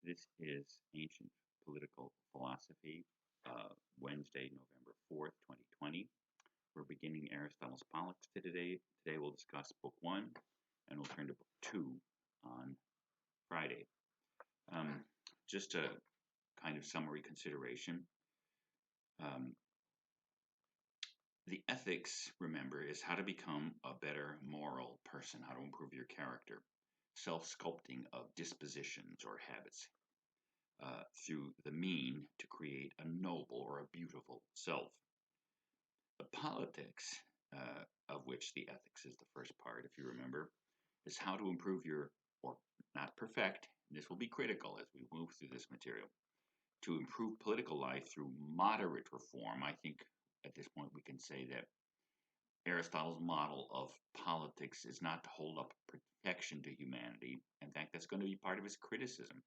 This is Ancient Political Philosophy, Wednesday, November 4th, 2020. We're beginning Aristotle's Polis today. Today we'll discuss Book 1, and we'll turn to Book 2 on Friday. Just a kind of summary consideration. The ethics, remember, is how to become a better moral person, how to improve your character, self-sculpting of dispositions or habits through the mean to create a noble or a beautiful self. The politics, of which the ethics is the first part, if you remember, is how to improve your, or not perfect, this will be critical as we move through this material, to improve political life through moderate reform. I think at this point we can say that Aristotle's model of politics is not to hold up perfection to humanity. In fact, that's going to be part of his criticism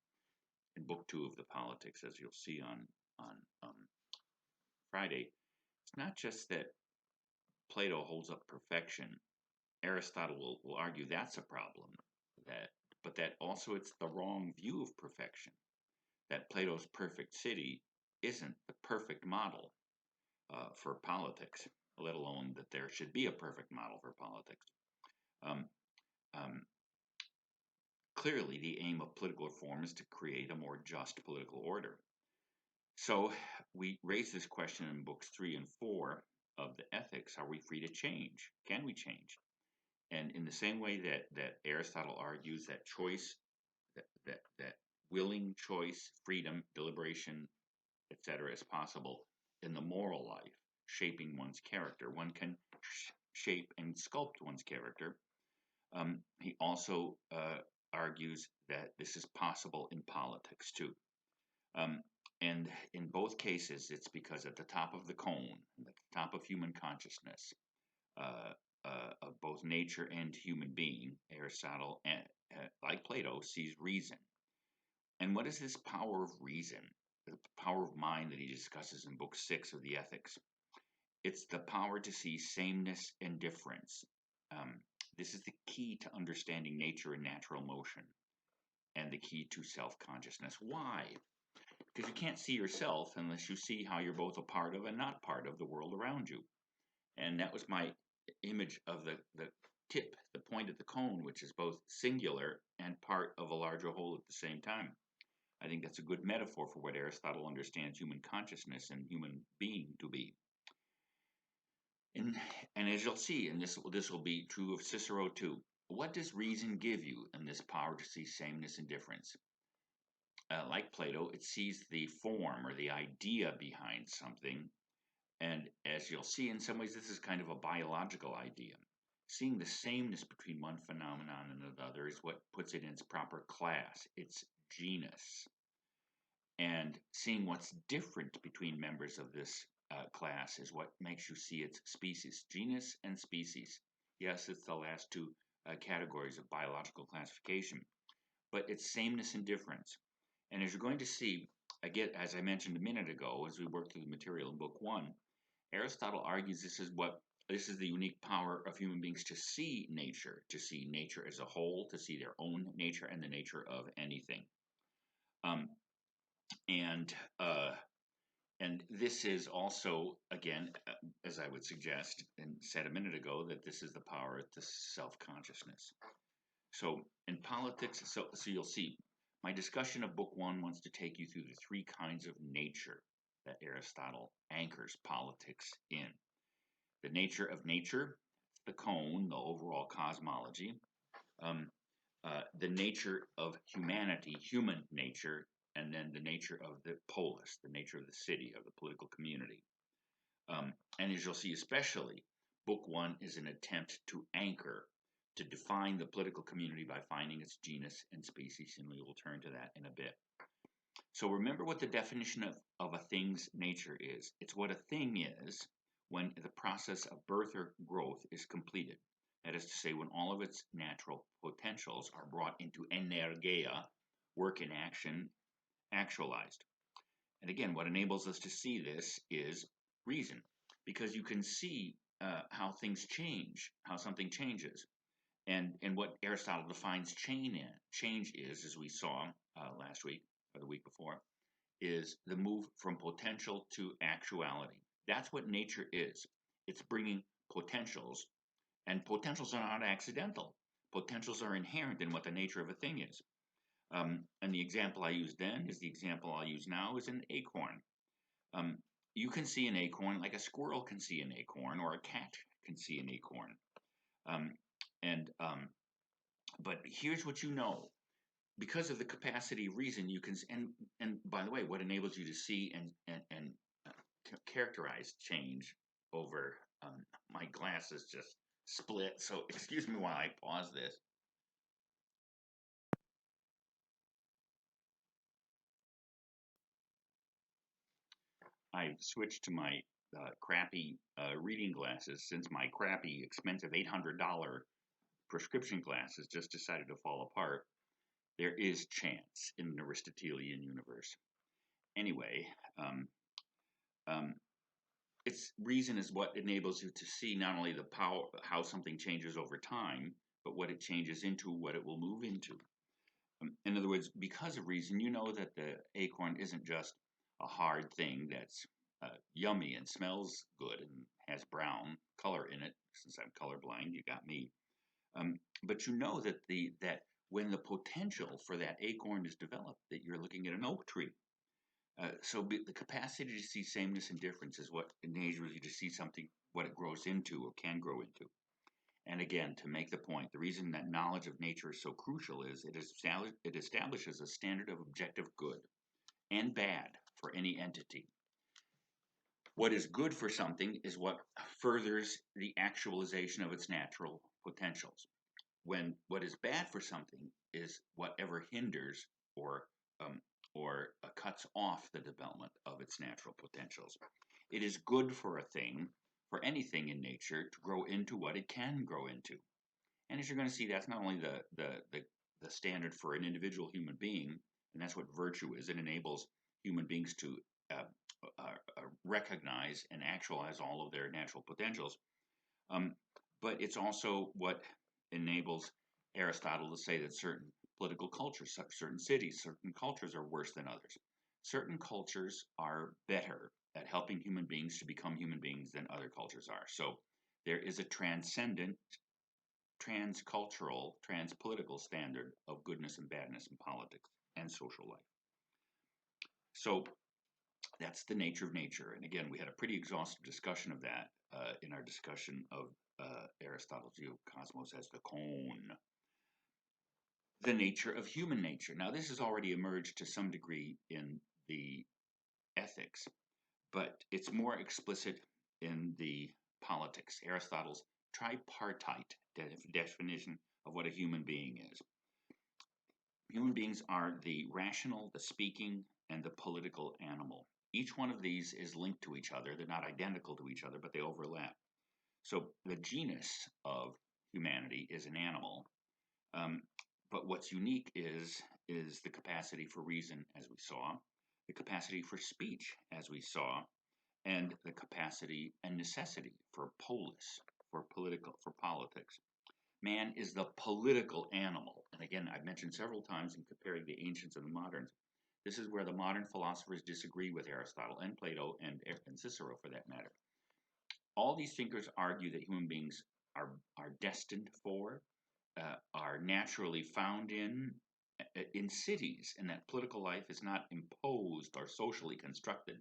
in Book 2 of the Politics, as you'll see on Friday. It's not just that Plato holds up perfection. Aristotle will argue that's a problem, but that also it's the wrong view of perfection, that Plato's perfect city isn't the perfect model for politics, let alone that there should be a perfect model for politics. Clearly, the aim of political reform is to create a more just political order. So we raise this question in Books 3 and 4 of the Ethics. Are we free to change? Can we change? And in the same way that Aristotle argues that choice, that willing choice, freedom, deliberation, etc., is possible in the moral life, shaping one's character. One can shape and sculpt one's character. He also argues that this is possible in politics too. And in both cases, it's because at the top of the cone, at the top of human consciousness, of both nature and human being, Aristotle, like Plato, sees reason. And what is this power of reason, the power of mind that he discusses in Book 6 of the Ethics? It's the power to see sameness and difference. This is the key to understanding nature and natural motion, and the key to self-consciousness. Why? Because you can't see yourself unless you see how you're both a part of and not part of the world around you. And that was my image of the tip, the point of the cone, which is both singular and part of a larger whole at the same time. I think that's a good metaphor for what Aristotle understands human consciousness and human being to be. And as you'll see, and this will be true of Cicero too, what does reason give you in this power to see sameness and difference? Like Plato, it sees the form or the idea behind something. And as you'll see, in some ways, this is kind of a biological idea. Seeing the sameness between one phenomenon and another is what puts it in its proper class, its genus. And seeing what's different between members of this class is what makes you see its species, genus and species. Yes, it's the last two categories of biological classification, but it's sameness and difference. And as you're going to see, again, as I mentioned a minute ago, as we work through the material in Book 1, Aristotle argues this is the unique power of human beings to see nature as a whole, to see their own nature and the nature of anything. And this is also, again, as I would suggest and said a minute ago, that this is the power to self-consciousness. So in politics, so you'll see, my discussion of Book 1 wants to take you through the three kinds of nature that Aristotle anchors politics in. The nature of nature, the cone, the overall cosmology. The nature of humanity, human nature, and then the nature of the polis, the nature of the city, of the political community. And as you'll see, especially, Book 1 is an attempt to anchor, to define the political community by finding its genus and species, and we will turn to that in a bit. So remember what the definition of a thing's nature is. It's what a thing is when the process of birth or growth is completed. That is to say, when all of its natural potentials are brought into energeia, work in action, actualized. And again, what enables us to see this is reason, because you can see how things change, how something changes. And what Aristotle defines change is, as we saw last week, or the week before, is the move from potential to actuality. That's what nature is. It's bringing potentials, and potentials are not accidental. Potentials are inherent in what the nature of a thing is. And the example I used then is the example I'll use now is an acorn. Um, you can see an acorn like a squirrel can see an acorn or a cat can see an acorn. Um, and but here's what you know: because of the capacity of reason, you can. And by the way, what enables you to see and characterize change over my glasses just split. So excuse me while I pause this. I switched to my crappy reading glasses since my crappy, expensive $800 prescription glasses just decided to fall apart. There is chance in an Aristotelian universe. Anyway, um, um, it's reason is what enables you to see not only the power, how something changes over time, but what it changes into, what it will move into. In other words, because of reason, you know that the acorn isn't just a hard thing that's yummy and smells good and has brown color in it. Since I'm colorblind, you got me. But you know that that when the potential for that acorn is developed, that you're looking at an oak tree. The capacity to see sameness and difference is what enables you to see something, what it grows into or can grow into. And again, to make the point, the reason that knowledge of nature is so crucial is it establishes a standard of objective good and bad for any entity. What is good for something is what furthers the actualization of its natural potentials. When what is bad for something is whatever hinders or um, cuts off the development of its natural potentials. It is good for a thing, for anything in nature, to grow into what it can grow into. And as you're going to see, that's not only the standard for an individual human being, and that's what virtue is. It enables human beings to recognize and actualize all of their natural potentials. Um, but it's also what enables Aristotle to say that certain political cultures, certain cities, certain cultures are worse than others. Certain cultures are better at helping human beings to become human beings than other cultures are. So there is a transcendent, transcultural, transpolitical standard of goodness and badness in politics and social life. So that's the nature of nature. And again, we had a pretty exhaustive discussion of that in our discussion of Aristotle's view of cosmos as the cone. The nature of human nature. Now, this has already emerged to some degree in the ethics, but it's more explicit in the politics. Aristotle's tripartite definition of what a human being is. Human beings are the rational, the speaking, and the political animal. Each one of these is linked to each other. They're not identical to each other, but they overlap. So the genus of humanity is an animal. Um, but what's unique is the capacity for reason, as we saw, the capacity for speech, as we saw, and the capacity and necessity for polis, for politics. Man is the political animal. And again, I've mentioned several times in comparing the ancients and the moderns, this is where the modern philosophers disagree with Aristotle and Plato and Cicero for that matter. All these thinkers argue that human beings are destined for, are naturally found in cities, and that political life is not imposed or socially constructed.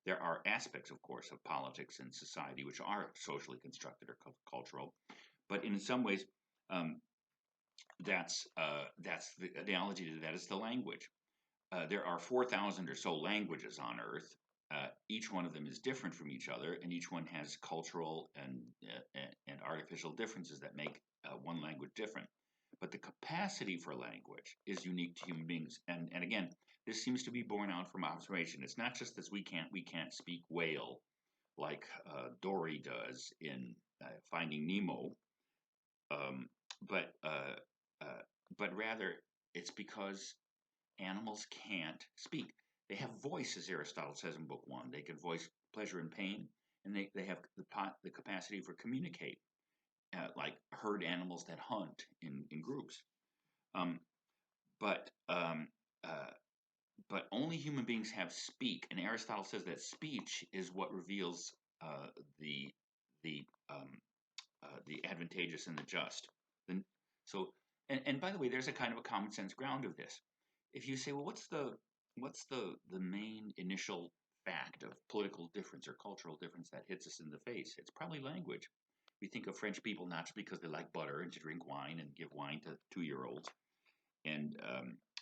There are aspects, of course, of politics and society which are socially constructed or cultural, but in some ways, um, that's the analogy to that is the language. There are 4,000 or so languages on Earth. Each one of them is different from each other, and each one has cultural and artificial differences that make one language different. But the capacity for language is unique to human beings, and again, this seems to be borne out from observation. It's not just that we can't speak whale like Dory does in Finding Nemo, um, but uh, uh, but rather it's because animals can't speak. They have voice, as Aristotle says in Book One. They can voice pleasure and pain, and they have the capacity for communicate, like herd animals that hunt in groups. Um, but um, uh, but only human beings have speak, and Aristotle says that speech is what reveals the the um, the advantageous and the just. The, so, and by the way, there's a kind of a common sense ground of this. If you say, well, what's the main initial fact of political difference or cultural difference that hits us in the face? It's probably language. We think of French people not just because they like butter and to drink wine and give wine to 2-year-olds and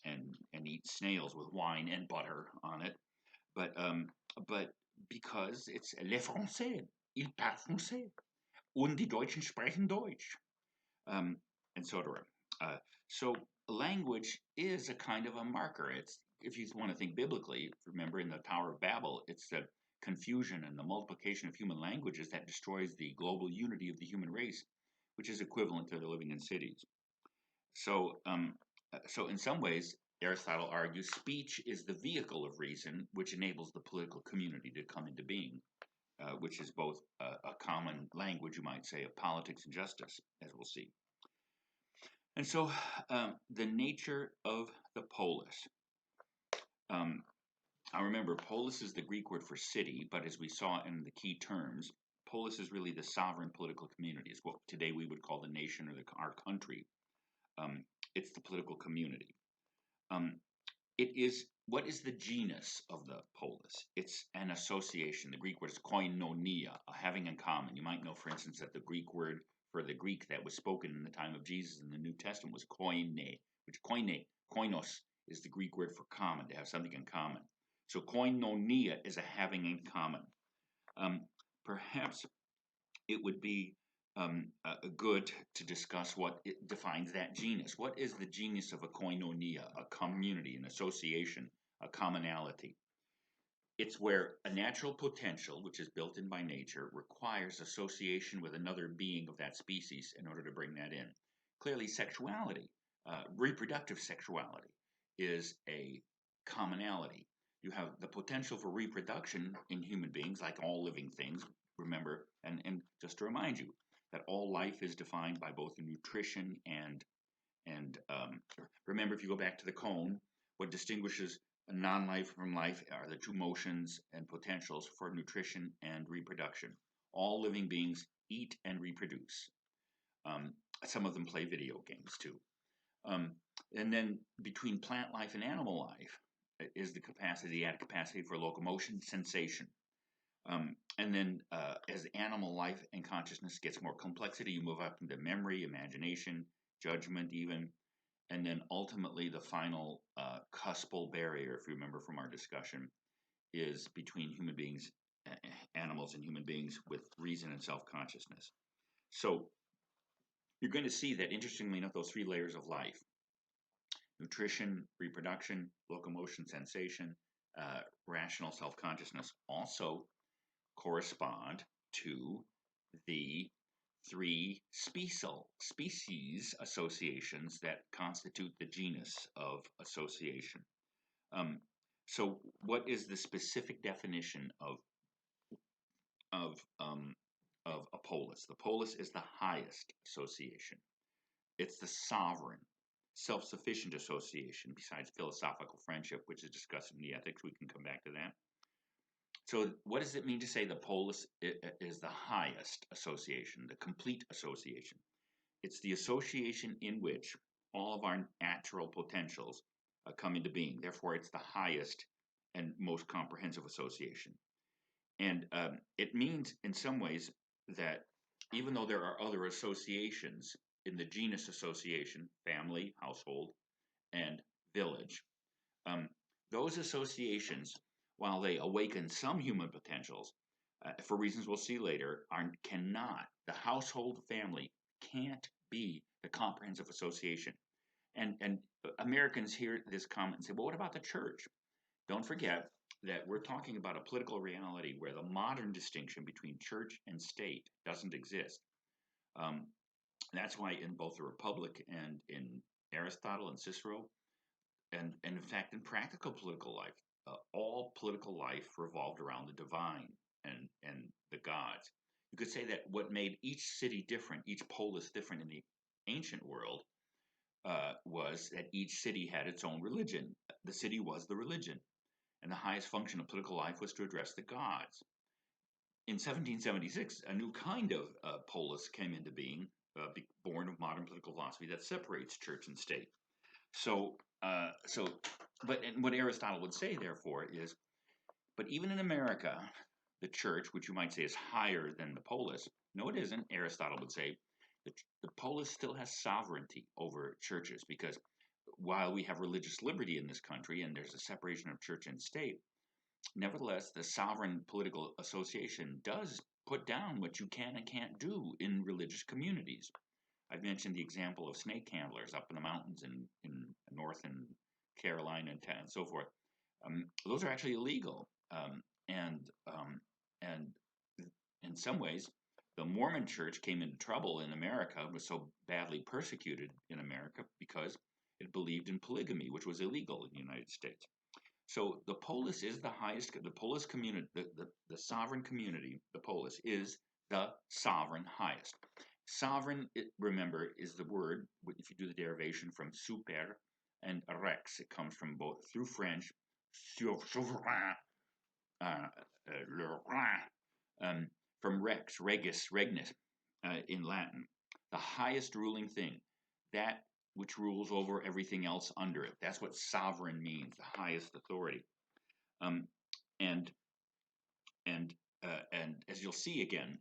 and eat snails with wine and butter on it, but because it's les Français, ils parlent français, und die Deutschen sprechen Deutsch, um, and so on. So language is a kind of a marker. It's if you want to think biblically, remember in the Tower of Babel, it's the confusion and the multiplication of human languages that destroys the global unity of the human race, which is equivalent to the living in cities. So, so in some ways, Aristotle argues speech is the vehicle of reason which enables the political community to come into being, which is both a common language, you might say, of politics and justice, as we'll see. And so, the nature of the polis. Um, I remember polis is the Greek word for city, but as we saw in the key terms, polis is really the sovereign political community. It's what today we would call the nation or our country. Um, it's the political community. Um, it is what is the genus of the polis? It's an association. The Greek word is koinonia, a having in common. You might know, for instance, that the Greek word for the Greek that was spoken in the time of Jesus in the New Testament was koine, which koinos is the Greek word for common, to have something in common. So koinonia is a having in common. Perhaps it would be good to discuss what it defines that genus. What is the genus of a koinonia, a community, an association, a commonality? It's where a natural potential, which is built in by nature, requires association with another being of that species in order to bring that in. Clearly, sexuality, reproductive sexuality, is a commonality. You have the potential for reproduction in human beings, like all living things. Remember, and just to remind you, that all life is defined by both nutrition and remember, if you go back to the cone, what distinguishes non-life from life are the two motions and potentials for nutrition and reproduction. All living beings eat and reproduce. Um, some of them play video games too. Um, and then between plant life and animal life is the added capacity for locomotion, sensation. And then as animal life and consciousness gets more complexity, you move up into memory, imagination, judgment even. And then ultimately the final cuspal barrier, if you remember from our discussion, is between human beings, animals and human beings with reason and self-consciousness. So you're going to see that, interestingly enough, those 3 layers of life, nutrition, reproduction, locomotion, sensation, rational self-consciousness, also correspond to the 3 species associations that constitute the genus of association. So what is the specific definition of a polis? The polis is the highest association. It's the sovereign, self-sufficient association, besides philosophical friendship, which is discussed in the ethics. We can come back to that. So what does it mean to say the polis is the highest association, the complete association? It's the association in which all of our natural potentials come into being. Therefore, it's the highest and most comprehensive association. And it means, in some ways, that even though there are other associations in the genus association, family, household, and village, those associations, while they awaken some human potentials, for reasons we'll see later, the household family can't be the comprehensive association. And Americans hear this comment and say, well, what about the church? Don't forget that we're talking about a political reality where the modern distinction between church and state doesn't exist. That's why in both the Republic and in Aristotle and Cicero, and in fact in practical political life, all political life revolved around the divine and the gods. You could say that what made each city different, each polis different in the ancient world, was that each city had its own religion. The city was the religion, and the highest function of political life was to address the gods. In 1776, a new kind of polis came into being, born of modern political philosophy that separates church and state. So, and what Aristotle would say, therefore, is, but even in America, the church, which you might say is higher than the polis, no, it isn't. Aristotle would say the polis still has sovereignty over churches because while we have religious liberty in this country and there's a separation of church and state, nevertheless, the sovereign political association does put down what you can and can't do in religious communities. I've mentioned the example of snake handlers up in the mountains in North and Carolina and so forth. Those are actually illegal, and in some ways, the Mormon Church came into trouble in America, was so badly persecuted in America because it believed in polygamy, which was illegal in the United States. So the polis is the highest, the polis community, the sovereign community, the polis is the sovereign highest. Sovereign, remember, is the word, if you do the derivation from super and rex, it comes from both, through French, souverain, le roi, from rex, regis, regnus, in Latin. The highest ruling thing, that which rules over everything else under it. That's what sovereign means, the highest authority. Um, and and as you'll see again,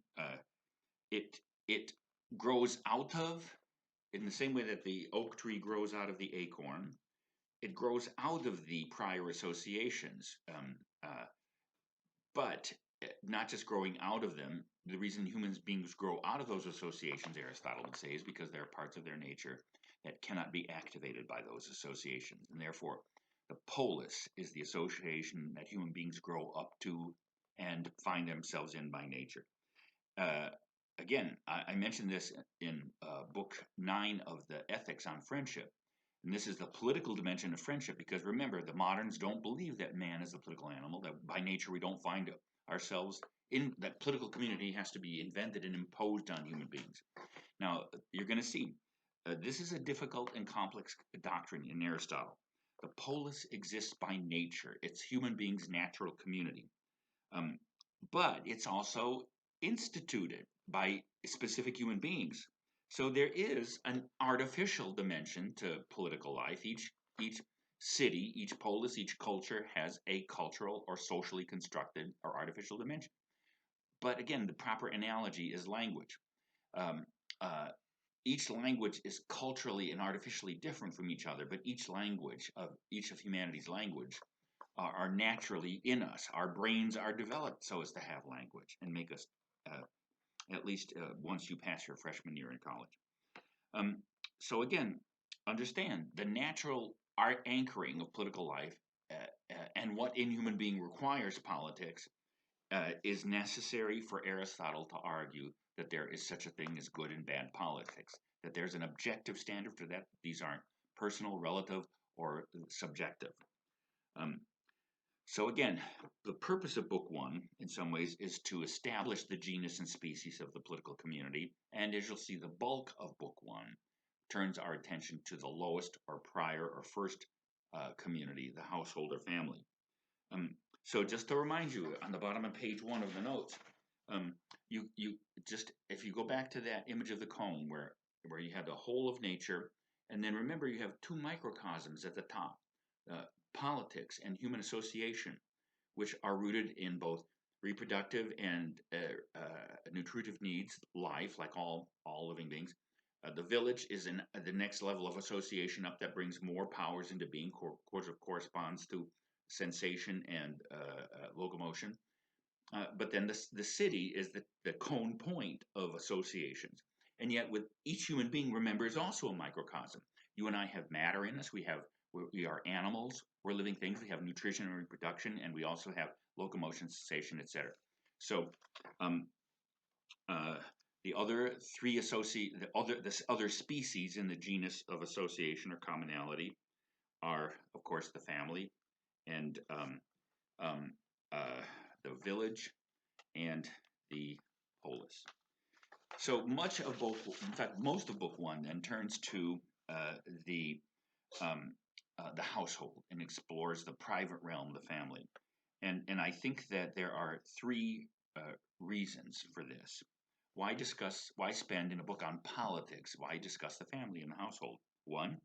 it grows out of, in the same way that the oak tree grows out of the acorn, it grows out of the prior associations. But not just growing out of them. The reason human beings grow out of those associations, Aristotle would say, is because there are parts of their nature that cannot be activated by those associations. And therefore, the polis is the association that human beings grow up to and find themselves in by nature. Again, I mentioned this in book 9 of the Ethics on Friendship. And this is the political dimension of friendship, because remember, the moderns don't believe that man is a political animal, that by nature we don't find ourselves in that political community has to be invented and imposed on human beings. Now, you're going to see, this is a difficult and complex doctrine in Aristotle. The polis exists by nature. It's human beings' natural community. But it's also instituted by specific human beings. So there is an artificial dimension to political life. Each city, each polis, each culture has a cultural or socially constructed or artificial dimension. But again, the proper analogy is language. Um, each language is culturally and artificially different from each other, but each of humanity's language are naturally in us. Our brains are developed so as to have language and make us, at least once you pass your freshman year in college. So again, understand the natural anchoring of political life and what in human being requires politics is necessary for Aristotle to argue that there is such a thing as good and bad politics, that there's an objective standard for that. These aren't personal, relative, or subjective. So again, the purpose of Book 1, in some ways, is to establish the genus and species of the political community. And as you'll see, the bulk of Book 1 turns our attention to the lowest or prior or first community, the household or family. So just to remind you, on the bottom of page 1 of the notes, you just, if you go back to that image of the cone where you have the whole of nature, and then remember you have two microcosms at the top, politics and human association, which are rooted in both reproductive and nutritive needs, life, like all living beings. The village is in the next level of association up that brings more powers into being, corresponds to sensation and locomotion. But then the city is the cone point of associations. And yet with each human being, remember, is also a microcosm. You and I have matter in us. We are animals. We're living things. We have nutrition and reproduction, and we also have locomotion, sensation, etc. So the other three other species in the genus of association or commonality are, of course, the family and the village and the polis. So much of in fact, most of Book 1 then turns to the the household and explores the private realm, the family. And I think that there are three reasons for this. Why spend in a book on politics? Why discuss the family and the household? One,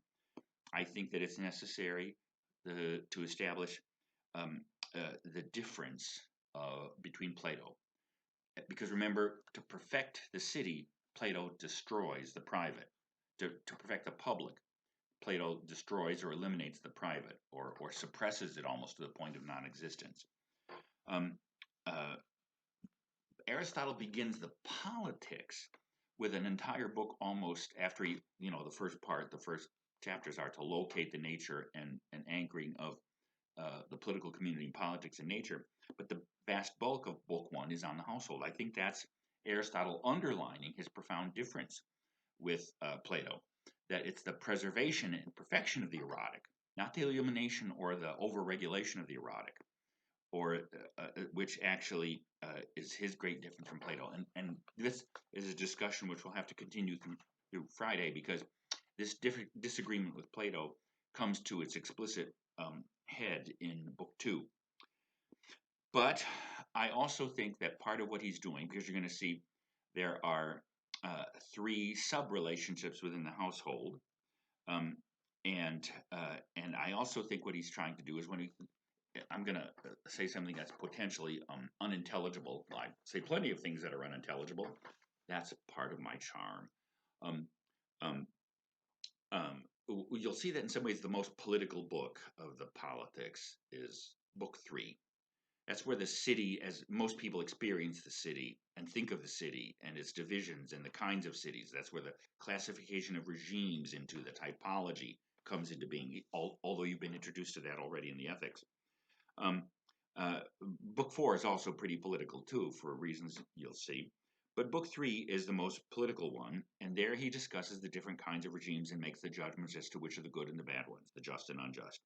I think that it's necessary to establish um, the difference between Plato. Because remember, to perfect the city, Plato destroys the private. To perfect the public, Plato destroys or eliminates the private, or suppresses it almost to the point of non-existence. Um, uh, Aristotle begins the politics with an entire book almost after he, the first part, the first chapters are to locate the nature and anchoring of the political community and politics and nature. But the vast bulk of book one is on the household. I think that's Aristotle underlining his profound difference with Plato, that it's the preservation and perfection of the erotic, not the elimination or the overregulation of the erotic, or which actually is his great difference from Plato. And this is a discussion which we'll have to continue through Friday, because this disagreement with Plato comes to its explicit head in book two. But I also think that part of what he's doing, because you're going to see there are three sub-relationships within the household, um, and I also think what he's trying to do is I'm going to say something that's potentially unintelligible. I say plenty of things that are unintelligible. That's part of my charm. Um, um, you'll see that in some ways the most political book of the politics is book three. That's where the city, as most people experience the city and think of the city and its divisions and the kinds of cities, that's where the classification of regimes into the typology comes into being, although you've been introduced to that already in the ethics. Um, book four is also pretty political too, for reasons you'll see. But book three is the most political one, and there he discusses the different kinds of regimes and makes the judgments as to which are the good and the bad ones, the just and unjust.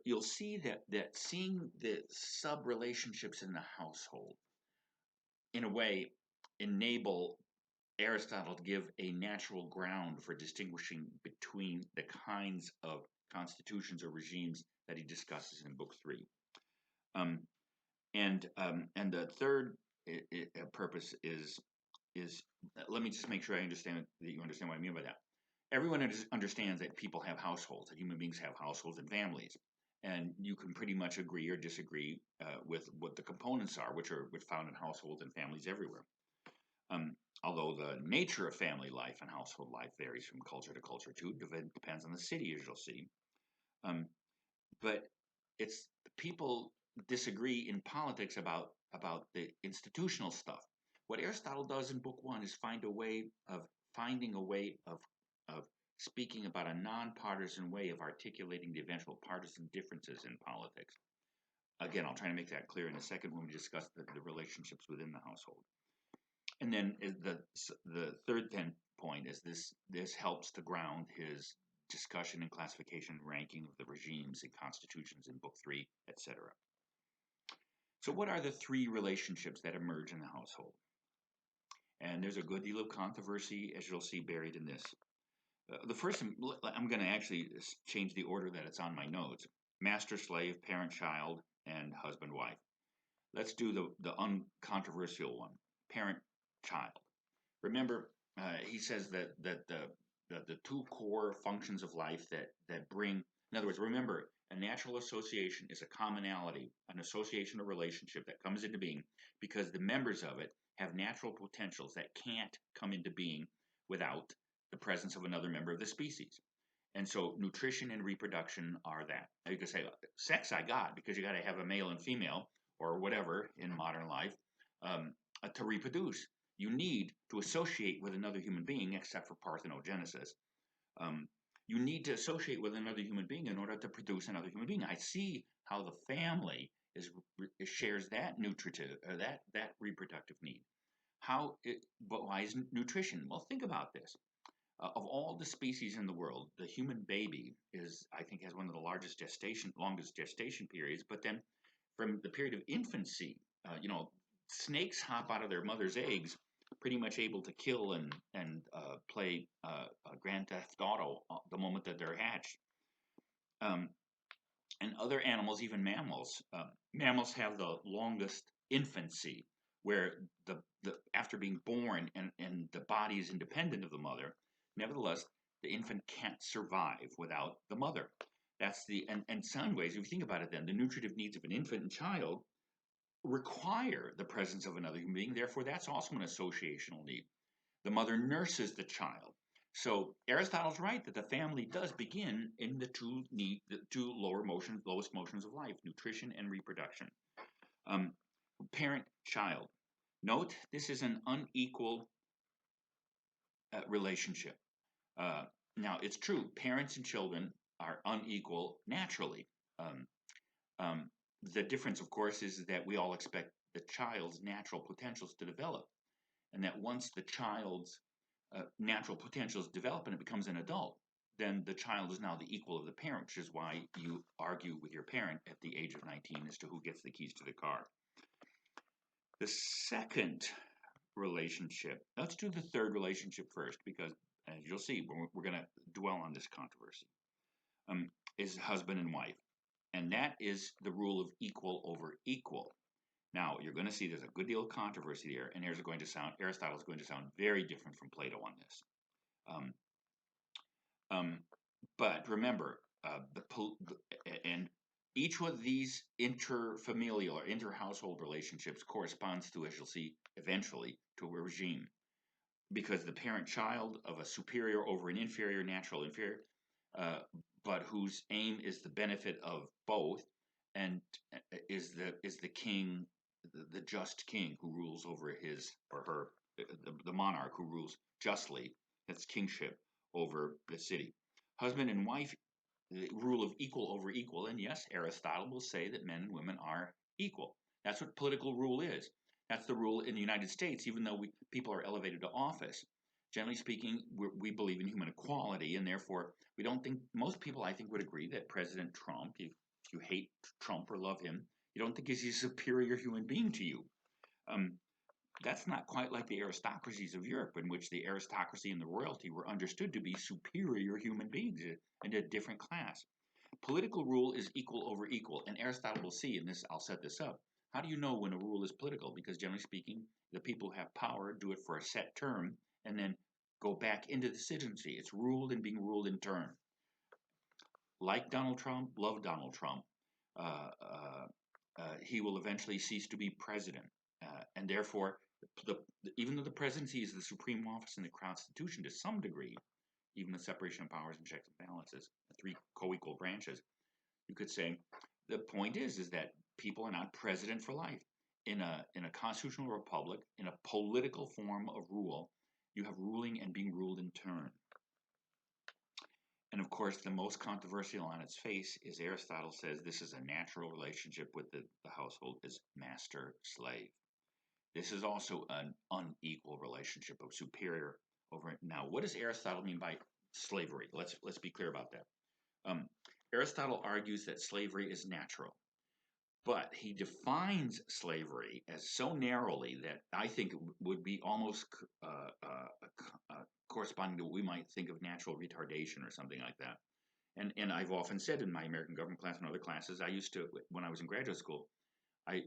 You'll see that seeing the sub relationships in the household, in a way, enable Aristotle to give a natural ground for distinguishing between the kinds of constitutions or regimes that he discusses in book three. Um, and the third purpose is let me just make sure I understand that you understand what I mean by that. Everyone understands that people have households, that human beings have households and families, and you can pretty much agree or disagree with what the components are, which found in households and families everywhere. Um, Although the nature of family life and household life varies from culture to culture too, depends on the city, as you'll see. Um, but it's people disagree in politics about the institutional stuff. What Aristotle does in book one is finding a way of speaking about a nonpartisan way of articulating the eventual partisan differences in politics. Again, I'll try to make that clear in a second when we discuss the relationships within the household. And then the third point is this helps to ground his discussion and classification and ranking of the regimes and constitutions in book three, etc. So what are the three relationships that emerge in the household? And there's a good deal of controversy, as you'll see, buried in this. The first, I'm going to actually change the order that it's on my notes. Master, slave, parent, child, and husband, wife. Let's do the uncontroversial one, parent, child. Remember, he says that the two core functions of life that bring, in other words, remember, a natural association is a commonality, an association or relationship that comes into being because the members of it have natural potentials that can't come into being without the presence of another member of the species. And so nutrition and reproduction are that. Now you could say, sex I got, because you got to have a male and female or whatever in modern life to reproduce. You need to associate with another human being, except for parthenogenesis. You need to associate with another human being in order to produce another human being. I see how the family shares that nutritive that reproductive need. But why is nutrition? Well, think about this. Of all the species in the world, the human baby I think, has one of the longest gestation periods. But then, from the period of infancy, snakes hop out of their mother's eggs pretty much able to kill and play Grand Theft Auto the moment that they're hatched. Um, and other animals, even mammals, mammals have the longest infancy, where the after being born and the body is independent of the mother. Nevertheless, the infant can't survive without the mother. That's the and sound ways. If you think about it, then the nutritive needs of an infant and child require the presence of another human being. Therefore, that's also an associational need. The mother nurses the child. So Aristotle's right that the family does begin in the two lowest motions of life: nutrition and reproduction. Um, Parent-child. Note this is an unequal relationship. Uh, Now it's true, parents and children are unequal naturally. Um, um, the difference, of course, is that we all expect the child's natural potentials to develop, and that once the child's natural potentials develop and it becomes an adult, then the child is now the equal of the parent, which is why you argue with your parent at the age of 19 as to who gets the keys to the car. The second relationship, let's do the third relationship first, because as you'll see, we're going to dwell on this controversy, is husband and wife. And that is the rule of equal over equal. Now, you're going to see there's a good deal of controversy there, and Aristotle is going to sound very different from Plato on this. Um, um, but remember, and each of these interfamilial or inter-household relationships corresponds to, as you'll see eventually, to a regime. Because the parent-child of a superior over an inferior, natural inferior, uh, but whose aim is the benefit of both, and is the king, the just king who rules over his or her, the monarch who rules justly. That's kingship over the city. Husband and wife, the rule of equal over equal, and yes, Aristotle will say that men and women are equal. That's what political rule is. That's the rule in the United States, even though people are elevated to office. Generally speaking, we believe in human equality, and therefore we don't think, most people I think would agree that President Trump, if you hate Trump or love him, you don't think he's a superior human being to you. That's not quite like the aristocracies of Europe, in which the aristocracy and the royalty were understood to be superior human beings in a different class. Political rule is equal over equal, and Aristotle will see, and this I'll set this up. How do you know when a rule is political? Because generally speaking, the people who have power do it for a set term and then go back into the citizenry. It's ruled and being ruled in turn. Like Donald Trump, love Donald Trump, uh, uh, he will eventually cease to be president. And therefore, even though the presidency is the supreme office in the Constitution to some degree, even the separation of powers and checks and balances, the three co-equal branches, you could say the point is that people are not president for life. In a constitutional republic, in a political form of rule, you have ruling and being ruled in turn. And of course, the most controversial on its face is Aristotle says this is a natural relationship with the household is master-slave. This is also an unequal relationship of superior over. Now, what does Aristotle mean by slavery? Let's be clear about that. Aristotle argues that slavery is natural, but he defines slavery as so narrowly that I think it would be almost corresponding to what we might think of natural retardation or something like that. And I've often said in my American government class and other classes, I used to, when I was in graduate school, I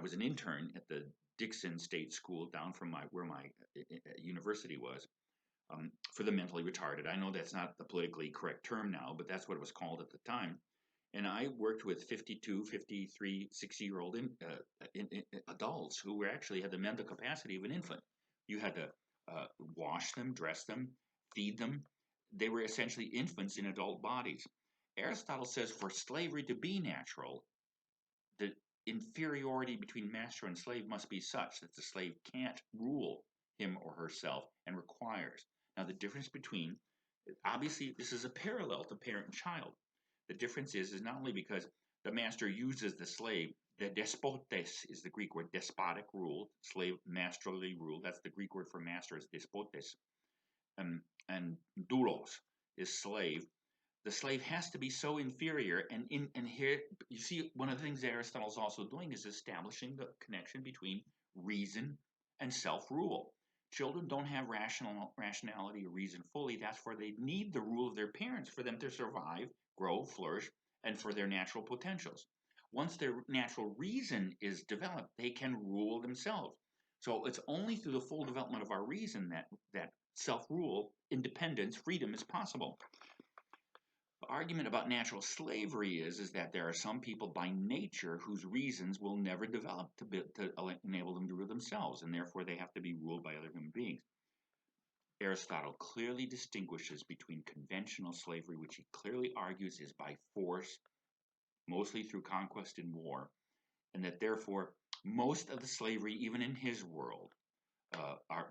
was an intern at the Dixon State School down from where my university was, for the mentally retarded. I know that's not the politically correct term now, but that's what it was called at the time. And I worked with 52, 53, 60-year-old adults who were actually had the mental capacity of an infant. You had to wash them, dress them, feed them. They were essentially infants in adult bodies. Aristotle says for slavery to be natural, the inferiority between master and slave must be such that the slave can't rule him or herself and requires. Now, the difference between, obviously, this is a parallel to parent and child. The difference is not only because the master uses the slave, the despotes is the Greek word, despotic rule, slave masterly rule. That's the Greek word for master is despotes. And doulos is slave. The slave has to be so inferior, and here you see one of the things Aristotle's also doing is establishing the connection between reason and self-rule. Children don't have rationality or reason fully. That's where they need the rule of their parents for them to survive, grow, flourish, and for their natural potentials. Once their natural reason is developed, they can rule themselves. So it's only through the full development of our reason that self-rule, independence, freedom is possible. The argument about natural slavery is that there are some people by nature whose reasons will never develop to enable them to rule themselves, and therefore they have to be ruled by other human beings. Aristotle clearly distinguishes between conventional slavery, which he clearly argues is by force, mostly through conquest and war, and that therefore most of the slavery, even in his world,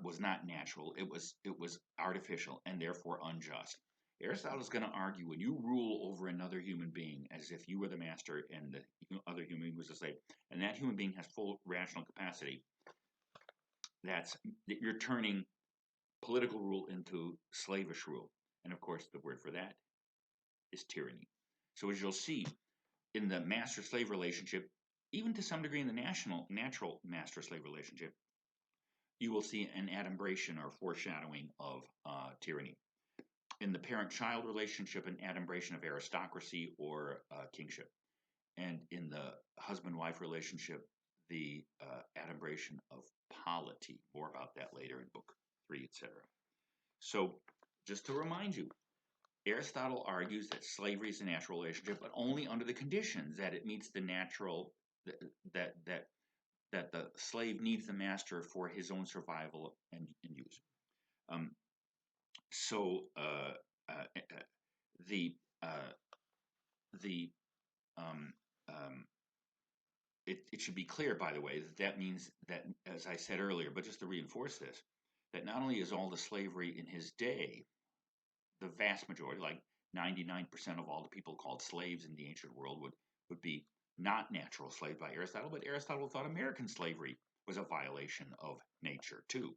was not natural. It was artificial and therefore unjust. Aristotle is going to argue when you rule over another human being as if you were the master and the other human being was a slave, and that human being has full rational capacity, you're turning political rule into slavish rule. And of course, the word for that is tyranny. So as you'll see in the master-slave relationship, even to some degree in the natural master-slave relationship, you will see an adumbration or foreshadowing of tyranny. In the parent-child relationship, an adumbration of aristocracy or kingship. And in the husband-wife relationship, the adumbration of polity. More about that later in book 3, etc. So just to remind you, Aristotle argues that slavery is a natural relationship, but only under the conditions that it meets the natural, that the slave needs the master for his own survival and use. It should be clear, by the way, that means that, as I said earlier, but just to reinforce this, that not only is all the slavery in his day, the vast majority, like 99% of all the people called slaves in the ancient world would be not natural slaves by Aristotle, but Aristotle thought American slavery was a violation of nature too.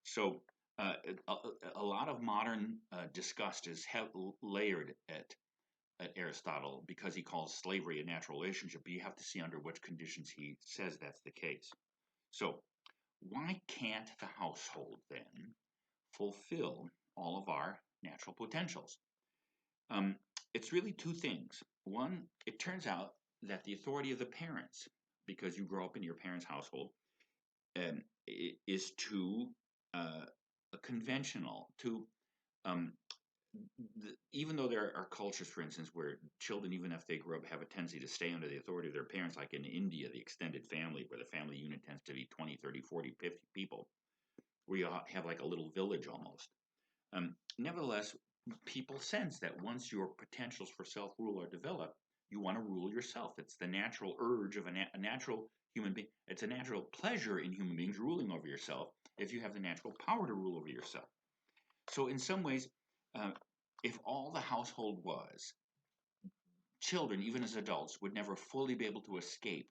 So a lot of modern disgust is layered at Aristotle because he calls slavery a natural relationship, but you have to see under which conditions he says that's the case. So why can't the household then fulfill all of our natural potentials? It's really two things. One, it turns out that the authority of the parents, because you grow up in your parents' household, is too conventional. Even though there are cultures, for instance, where children, even if they grow up, have a tendency to stay under the authority of their parents, like in India, the extended family, where the family unit tends to be 20, 30, 40, 50 people, where you have like a little village almost. Nevertheless, people sense that once your potentials for self-rule are developed, you want to rule yourself. It's the natural urge of a natural human being. It's a natural pleasure in human beings ruling over yourself if you have the natural power to rule over yourself. So in some ways, if all the household was, children, even as adults, would never fully be able to escape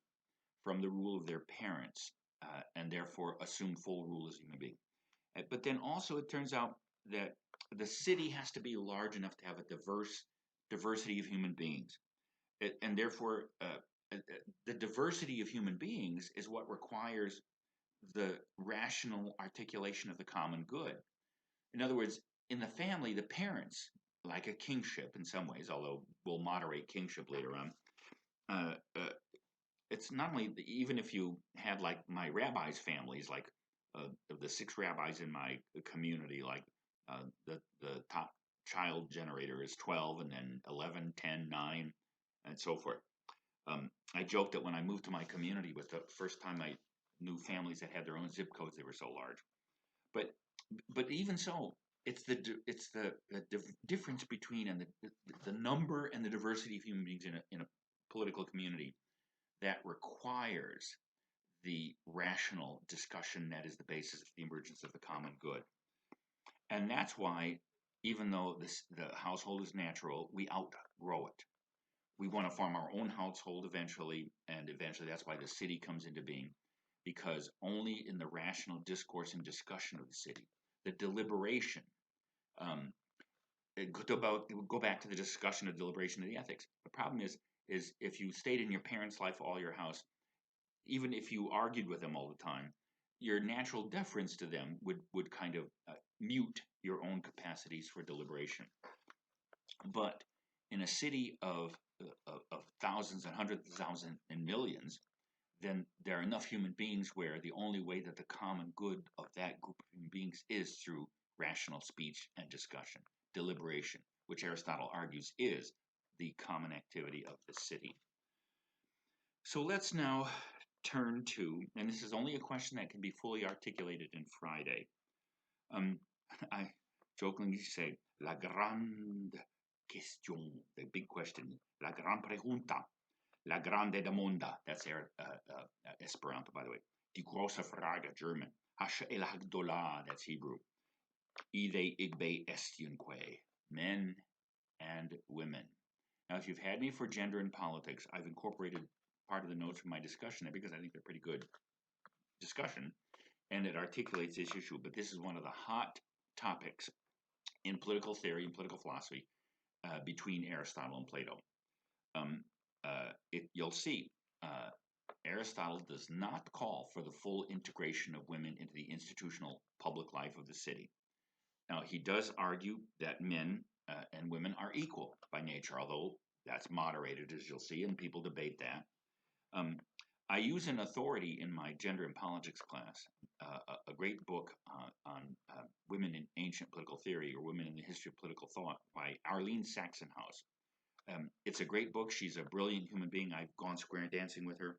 from the rule of their parents and therefore assume full rule as a human being. But then also it turns out that the city has to be large enough to have a diversity of human beings. And therefore, the diversity of human beings is what requires the rational articulation of the common good. In other words, in the family, the parents, like a kingship in some ways, although we'll moderate kingship later on, it's not only, even if you had like my rabbis' families, like the 6 rabbis in my community, like the top child generator is 12, and then 11, 10, 9, and so forth. I joked that when I moved to my community was the first time I knew families that had their own zip codes. They were so large. But even so, it's the difference between and the number and the diversity of human beings in a political community that requires the rational discussion that is the basis of the emergence of the common good. And that's why, even though the household is natural, we outgrow it. We want to form our own household eventually, and eventually that's why the city comes into being, because only in the rational discourse and discussion of the city, the deliberation, go back to the discussion of deliberation of the ethics. The problem is if you stayed in your parents' life all your house, even if you argued with them all the time, your natural deference to them would kind of mute your own capacities for deliberation. But in a city of thousands and hundreds of thousands and millions, then there are enough human beings where the only way that the common good of that group of human beings is through rational speech and discussion, deliberation, which Aristotle argues is the common activity of the city. So let's now turn to, and this is only a question that can be fully articulated in Friday. I jokingly say, la grande question, the big question, la gran pregunta, la grande demanda, that's Esperanto, by the way. Die große Frage, German. Hasha el hagdola, that's Hebrew. Ide igbe estiunque, men and women. Now, if you've had me for gender and politics, I've incorporated part of the notes from my discussion there because I think they're pretty good discussion, and it articulates this issue. But this is one of the hot topics in political theory and political philosophy between Aristotle and Plato. You'll see Aristotle does not call for the full integration of women into the institutional public life of the city. Now, he does argue that men and women are equal by nature, although that's moderated, as you'll see, and people debate that. I use an authority in my gender and politics class, a great book on women in ancient political theory, or women in the history of political thought, by Arlene Saxonhouse. It's a great book. She's a brilliant human being. I've gone square dancing with her.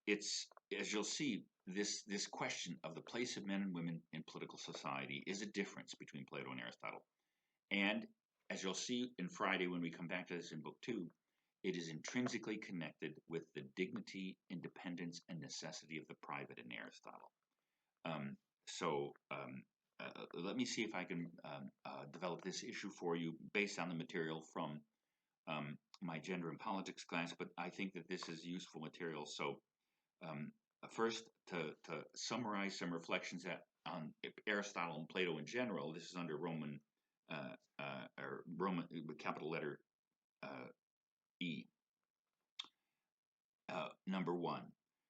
It's, as you'll see, this question of the place of men and women in political society is a difference between Plato and Aristotle. And as you'll see in Friday when we come back to this in Book 2, it is intrinsically connected with the dignity, independence, and necessity of the private in Aristotle. Let me see if I can develop this issue for you based on the material from my gender and politics class, but I think that this is useful material. So first, to summarize some reflections on Aristotle and Plato in general, this is under Roman with capital letter E. Number 1,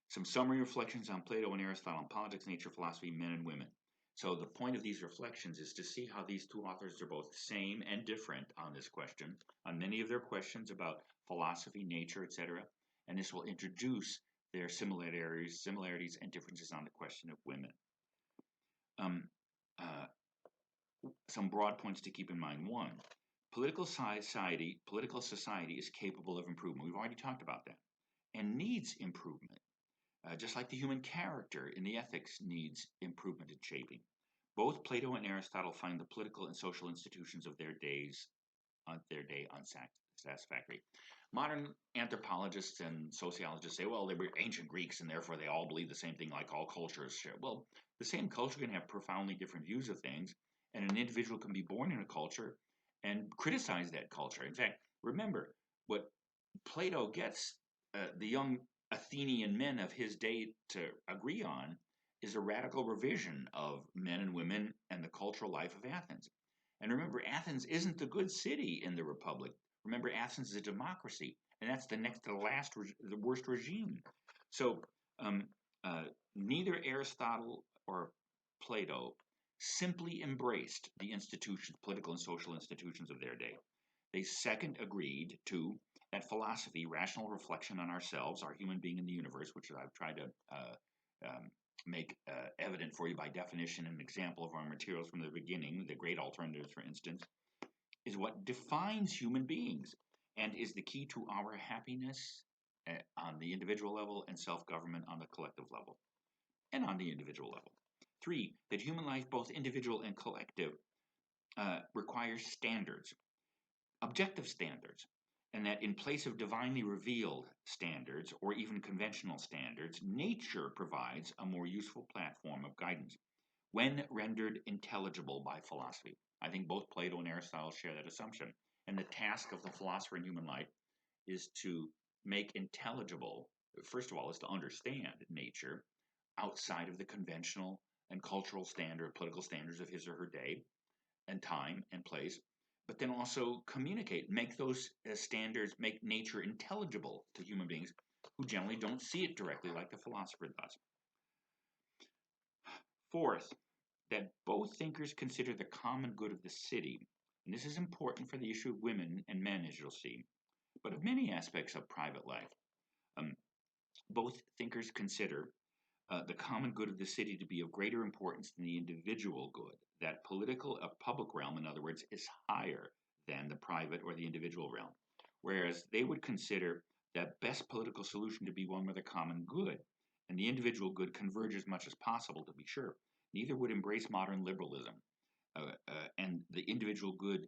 some summary reflections on Plato and Aristotle on politics, nature, philosophy, men and women. So the point of these reflections is to see how these two authors are both same and different on this question, on many of their questions about philosophy, nature, etc. And this will introduce their similarities and differences on the question of women. Some broad points to keep in mind. 1, political society is capable of improvement. We've already talked about that, and needs improvement. Just like the human character in the ethics needs improvement and shaping. Both Plato and Aristotle find the political and social institutions of their day unsatisfactory. Modern anthropologists and sociologists say, well, they were ancient Greeks and therefore they all believe the same thing like all cultures share. Well, the same culture can have profoundly different views of things, and an individual can be born in a culture and criticize that culture. In fact, remember, what Plato gets the young Athenian men of his day to agree on is a radical revision of men and women and the cultural life of Athens. And remember, Athens isn't the good city in the Republic. Remember, Athens is a democracy, and that's the next to the last, the worst regime. So neither Aristotle or Plato simply embraced the institutions, political and social institutions of their day. They second agreed to that philosophy, rational reflection on ourselves, our human being in the universe, which I've tried to make evident for you by definition and example of our materials from the beginning, the great alternatives, for instance, is what defines human beings and is the key to our happiness on the individual level and self-government on the collective level and on the individual level. 3, that human life, both individual and collective, requires standards, objective standards, and that in place of divinely revealed standards or even conventional standards, nature provides a more useful platform of guidance when rendered intelligible by philosophy. I think both Plato and Aristotle share that assumption. And the task of the philosopher in human life is to make intelligible, first of all, is to understand nature outside of the conventional and cultural standard, political standards of his or her day and time and place, but then also communicate, make those standards, make nature intelligible to human beings who generally don't see it directly like the philosopher does. Fourth, that both thinkers consider the common good of the city, and this is important for the issue of women and men, as you'll see, but of many aspects of private life. Um, both thinkers consider the common good of the city to be of greater importance than the individual good. That political, public realm, in other words, is higher than the private or the individual realm. Whereas they would consider that best political solution to be one where the common good and the individual good converge as much as possible, to be sure. Neither would embrace modern liberalism, and the individual good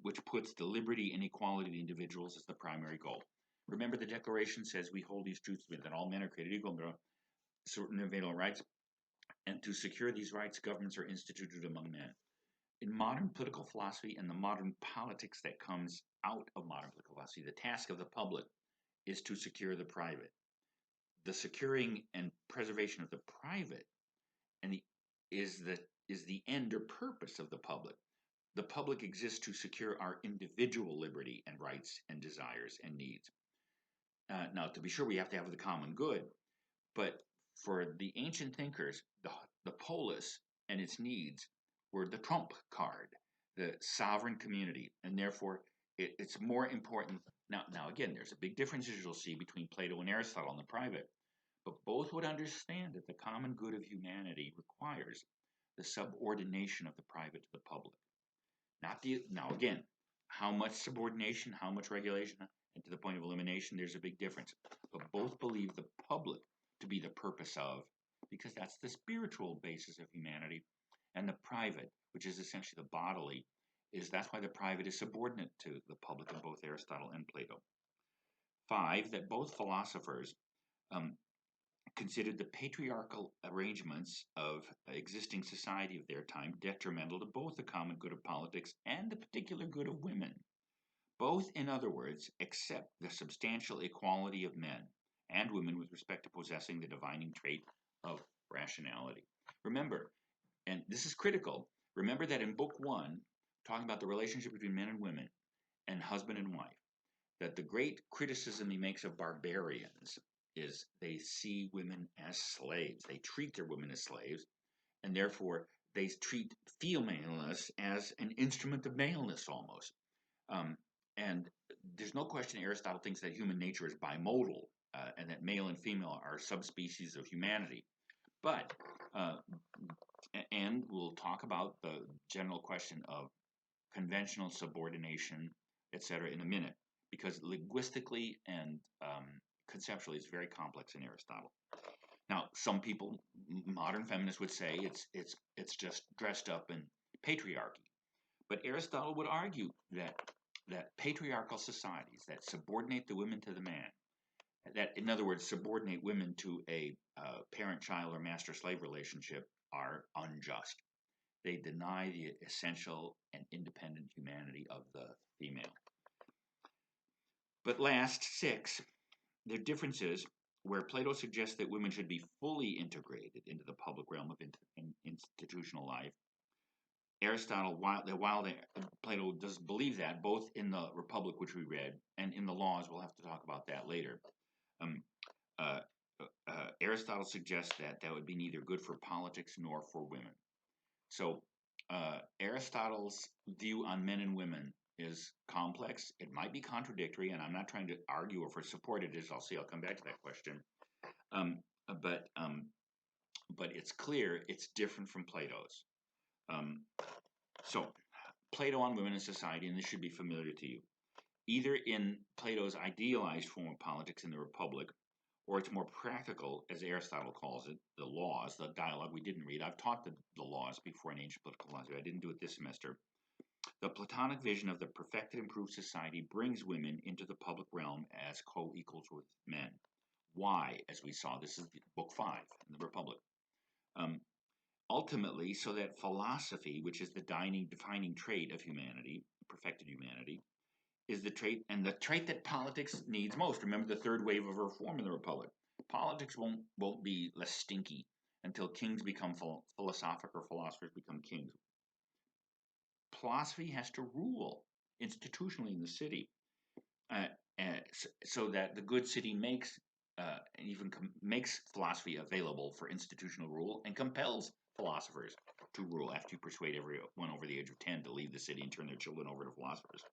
which puts the liberty and equality of the individuals as the primary goal. Remember, the Declaration says we hold these truths that all men are created equal and there are certain inalienable rights, and to secure these rights, governments are instituted among men. In modern political philosophy and the modern politics that comes out of modern political philosophy, the task of the public is to secure the private. The securing and preservation of the private and is the end or purpose of the public. The public exists to secure our individual liberty and rights and desires and needs. Now, to be sure, we have to have the common good, but for the ancient thinkers, the polis and its needs were the trump card, the sovereign community, and therefore it's more important. Now again, there's a big difference, as you'll see, between Plato and Aristotle in the private, but both would understand that the common good of humanity requires the subordination of the private to the public. Now again, how much subordination, how much regulation, and to the point of elimination, there's a big difference. But both believe the public to be the purpose of, because that's the spiritual basis of humanity, and the private, which is essentially the bodily, that's why the private is subordinate to the public in both Aristotle and Plato. 5, that both philosophers considered the patriarchal arrangements of existing society of their time detrimental to both the common good of politics and the particular good of women. Both, in other words, accept the substantial equality of men and women with respect to possessing the defining trait of rationality. Remember, and this is critical, remember that in Book 1, talking about the relationship between men and women and husband and wife, that the great criticism he makes of barbarians is they see women as slaves. They treat their women as slaves, and therefore they treat femaleness as an instrument of maleness almost. And there's no question Aristotle thinks that human nature is bimodal, and that male and female are subspecies of humanity. But, and we'll talk about the general question of conventional subordination, etc., in a minute, because linguistically and conceptually it's very complex in Aristotle. Now, some people, modern feminists, would say it's just dressed up in patriarchy, but Aristotle would argue that patriarchal societies that subordinate the women to the man, that in other words subordinate women to a parent-child or master-slave relationship, are unjust. They deny the essential and independent humanity of the female. But last, 6, their differences where Plato suggests that women should be fully integrated into the public realm of institutional life. Aristotle, while Plato does believe that, both in the Republic, which we read, and in the Laws, we'll have to talk about that later. Aristotle suggests that would be neither good for politics nor for women. So Aristotle's view on men and women is complex. It might be contradictory, and I'm not trying to argue or for support it is. I'll come back to that question. But it's clear it's different from Plato's. So Plato on women and society, and this should be familiar to you. Either in Plato's idealized form of politics in the Republic, or it's more practical, as Aristotle calls it, the Laws, the dialogue we didn't read. I've taught the Laws before in ancient political philosophy. I didn't do it this semester. The Platonic vision of the perfected, improved society brings women into the public realm as co-equals with men. Why? As we saw, this is Book 5 in the Republic. Ultimately, so that philosophy, which is the defining trait of humanity, perfected humanity, is the trait, and the trait that politics needs most. Remember the third wave of reform in the Republic. Politics won't be less stinky until kings become philosophic or philosophers become kings. Philosophy has to rule institutionally in the city. so that the good city makes makes philosophy available for institutional rule and compels philosophers to rule after you persuade everyone over the age of 10 to leave the city and turn their children over to philosophers.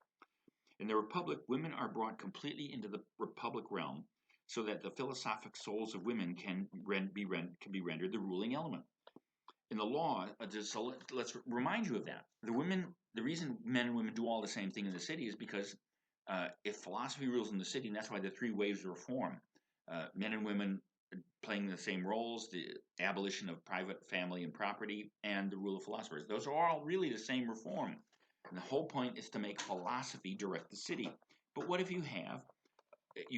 In the Republic, women are brought completely into the Republic realm so that the philosophic souls of women can be rendered the ruling element. In the law, so let's remind you of that. The reason men and women do all the same thing in the city is because if philosophy rules in the city, and that's why the three waves of reform, men and women playing the same roles, the abolition of private family and property, and the rule of philosophers. Those are all really the same reform. And the whole point is to make philosophy direct the city. But what if you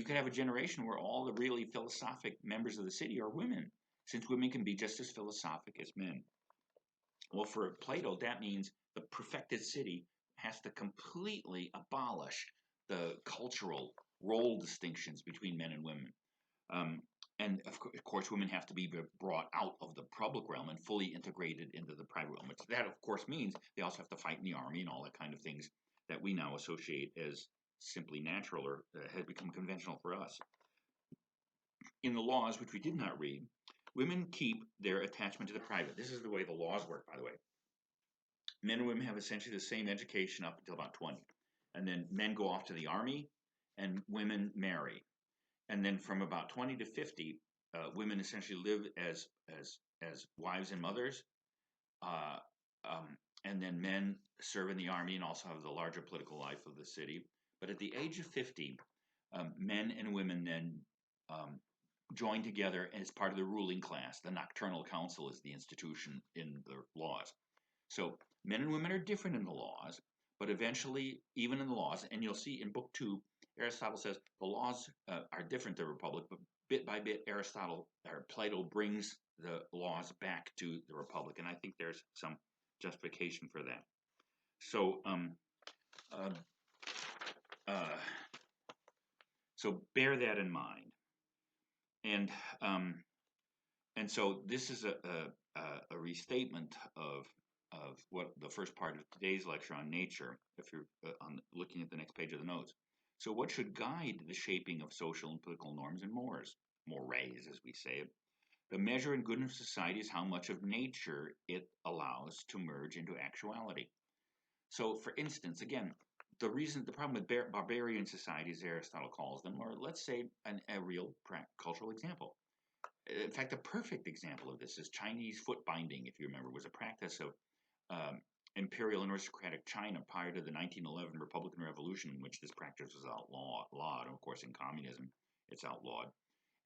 could have a generation where all the really philosophic members of the city are women, since women can be just as philosophic as men. Well, for Plato, that means the perfected city has to completely abolish the cultural role distinctions between men and women. And of course, women have to be brought out of the public realm and fully integrated into the private realm. Which that, of course, means they also have to fight in the army and all that kind of things that we now associate as simply natural or has become conventional for us. In the laws, which we did not read, women keep their attachment to the private. This is the way the laws work, by the way. Men and women have essentially the same education up until about 20. And then men go off to the army and women marry. And then from about 20 to 50, women essentially live as wives and mothers. Uh, and then men serve in the army and also have the larger political life of the city. But at the age of 50, men and women then join together as part of the ruling class. The nocturnal council is the institution in the laws. So men and women are different in the laws, but eventually, even in the laws, and you'll see in Book 2, Aristotle says the laws are different to the Republic, but bit by bit, Plato brings the laws back to the Republic, and I think there's some justification for that. So, so bear that in mind, and so this is a restatement of what the first part of today's lecture on nature, if you're looking at the next page of the notes. So what should guide the shaping of social and political norms and mores, as we say it? The measure in goodness of society is how much of nature it allows to merge into actuality. So for instance, again, the problem with barbarian societies, Aristotle calls them, or let's say a real cultural example. In fact, a perfect example of this is Chinese foot binding, if you remember, was a practice of imperial and aristocratic China prior to the 1911 Republican Revolution, in which this practice was outlawed. And of course, in communism, it's outlawed.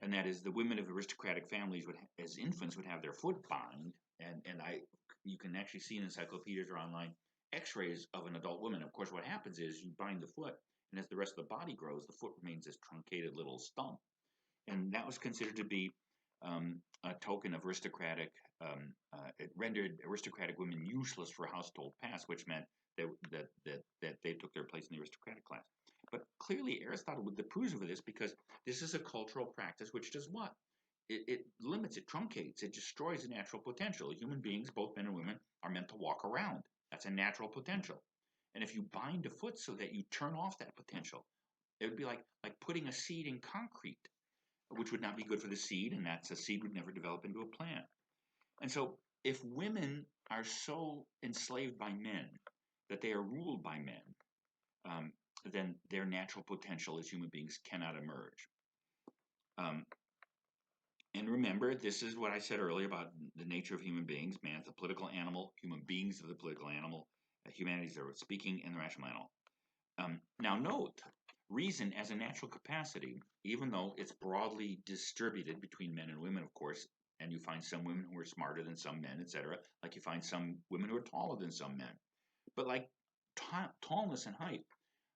And that is the women of aristocratic families as infants, would have their foot bound, and you can actually see in encyclopedias or online X-rays of an adult woman. Of course, what happens is you bind the foot, and as the rest of the body grows, the foot remains this truncated little stump, and that was considered to be a token of aristocratic. It rendered aristocratic women useless for household tasks, which meant that they took their place in the aristocratic class. But clearly, Aristotle approves of this because this is a cultural practice which does what? It limits, it truncates, it destroys the natural potential. Human beings, both men and women, are meant to walk around. That's a natural potential. And if you bind a foot so that you turn off that potential, it would be like putting a seed in concrete, which would not be good for the seed, and that seed would never develop into a plant. And so if women are so enslaved by men that they are ruled by men, then their natural potential as human beings cannot emerge. And remember, this is what I said earlier about the nature of human beings. Man is a political animal. Human beings are the political animal. Humanity is a speaking and rational animal. Now note, reason as a natural capacity, even though it's broadly distributed between men and women, of course, and you find some women who are smarter than some men, etc., like you find some women who are taller than some men. But like tallness and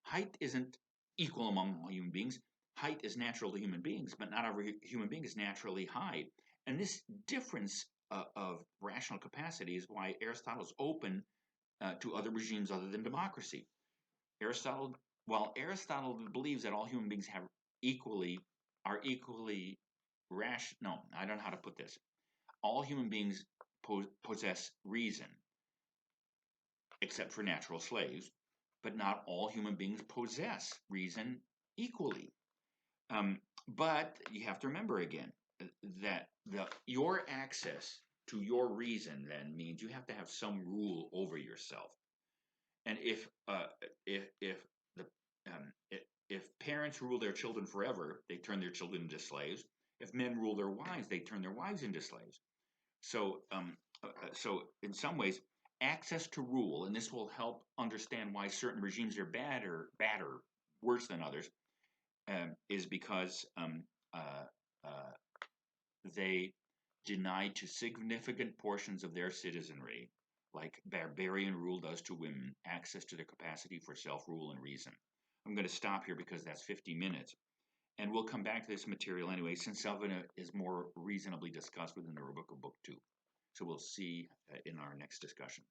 height isn't equal among all human beings. Height is natural to human beings, but not every human being is naturally high. And this difference of rational capacity is why Aristotle is open to other regimes other than democracy. While Aristotle believes that all human beings are equally rational, no, I don't know how to put this. All human beings possess reason, except for natural slaves, but not all human beings possess reason equally. But you have to remember again that your access to your reason then means you have to have some rule over yourself. And if the if parents rule their children forever, they turn their children into slaves. If men rule their wives, they turn their wives into slaves. So in some ways, access to rule, and this will help understand why certain regimes are bad or worse than others, is because uh, uh, they denied to significant portions of their citizenry, like barbarian rule does to women, access to their capacity for self-rule and reason. I'm going to stop here because that's 50 minutes. And we'll come back to this material anyway, since some of it is more reasonably discussed within the rubric of Book 2. So we'll see in our next discussion.